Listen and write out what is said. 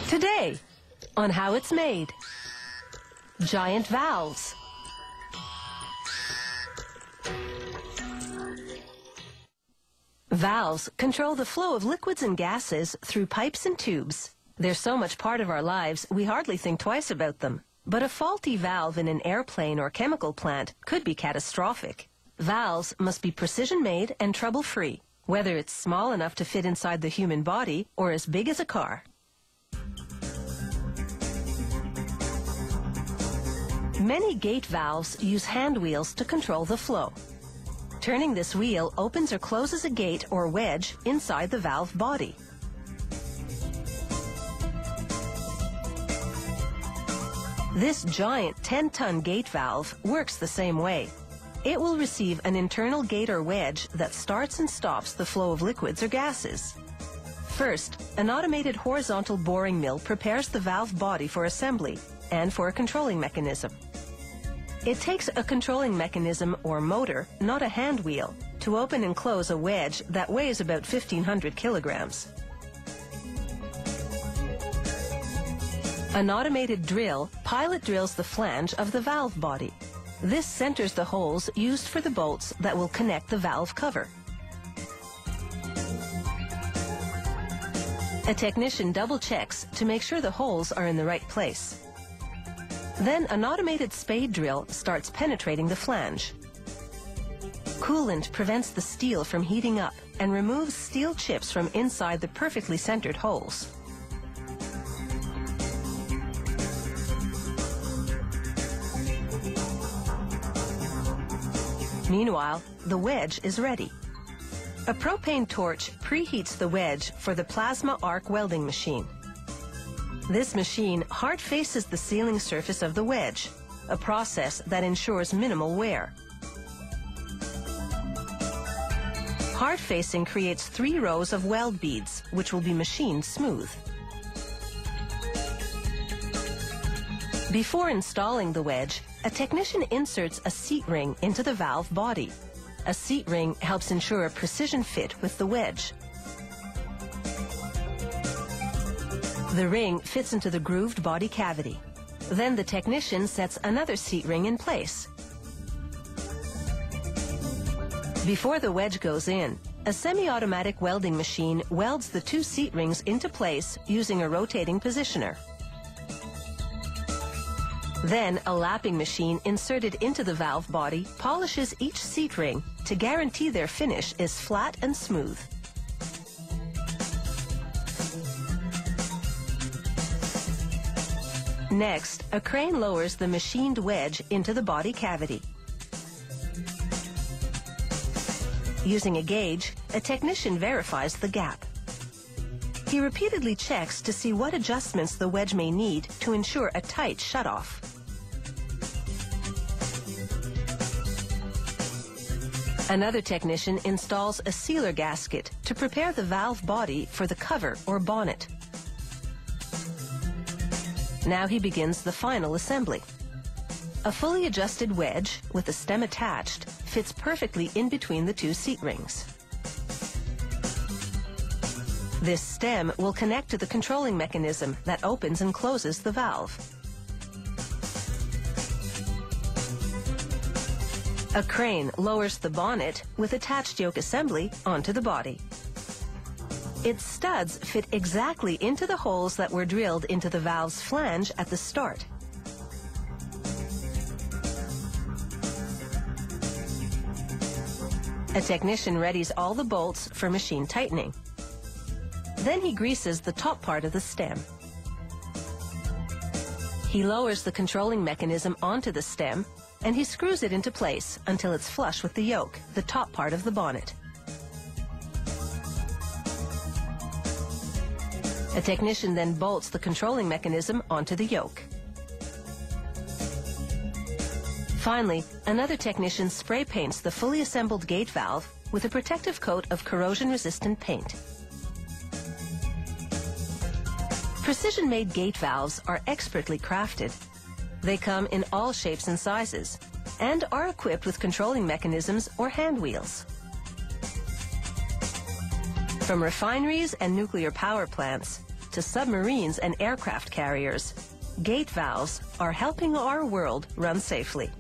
Today, on how it's made. Giant valves. Valves control the flow of liquids and gases through pipes and tubes. They're so much part of our lives, we hardly think twice about them. But a faulty valve in an airplane or chemical plant could be catastrophic. Valves must be precision-made and trouble-free, whether it's small enough to fit inside the human body or as big as a car. Many gate valves use hand wheels to control the flow. Turning this wheel opens or closes a gate or wedge inside the valve body. This giant 10-ton gate valve works the same way. It will receive an internal gate or wedge that starts and stops the flow of liquids or gases. First, an automated horizontal boring mill prepares the valve body for assembly and for a controlling mechanism. It takes a controlling mechanism or motor, not a hand wheel, to open and close a wedge that weighs about 1,500 kilograms. An automated drill pilot drills the flange of the valve body. This centers the holes used for the bolts that will connect the valve cover. A technician double checks to make sure the holes are in the right place. Then an automated spade drill starts penetrating the flange. Coolant prevents the steel from heating up and removes steel chips from inside the perfectly centered holes. Meanwhile, the wedge is ready. A propane torch preheats the wedge for the plasma arc welding machine. This machine hard faces the sealing surface of the wedge, a process that ensures minimal wear. Hard facing creates 3 rows of weld beads, which will be machined smooth. Before installing the wedge, a technician inserts a seat ring into the valve body. A seat ring helps ensure a precision fit with the wedge. The ring fits into the grooved body cavity. Then the technician sets another seat ring in place. Before the wedge goes in, a semi-automatic welding machine welds the 2 seat rings into place using a rotating positioner. Then a lapping machine inserted into the valve body polishes each seat ring to guarantee their finish is flat and smooth. Next, a crane lowers the machined wedge into the body cavity. Using a gauge, a technician verifies the gap. He repeatedly checks to see what adjustments the wedge may need to ensure a tight shutoff. Another technician installs a sealer gasket to prepare the valve body for the cover or bonnet. Now he begins the final assembly. A fully adjusted wedge with the stem attached fits perfectly in between the 2 seat rings. This stem will connect to the controlling mechanism that opens and closes the valve. A crane lowers the bonnet with attached yoke assembly onto the body. Its studs fit exactly into the holes that were drilled into the valve's flange at the start. A technician readies all the bolts for machine tightening. Then he greases the top part of the stem. He lowers the controlling mechanism onto the stem and he screws it into place until it's flush with the yoke, the top part of the bonnet. A technician then bolts the controlling mechanism onto the yoke. Finally, another technician spray paints the fully assembled gate valve with a protective coat of corrosion-resistant paint. Precision-made gate valves are expertly crafted. They come in all shapes and sizes and are equipped with controlling mechanisms or hand wheels. From refineries and nuclear power plants to submarines and aircraft carriers, gate valves are helping our world run safely.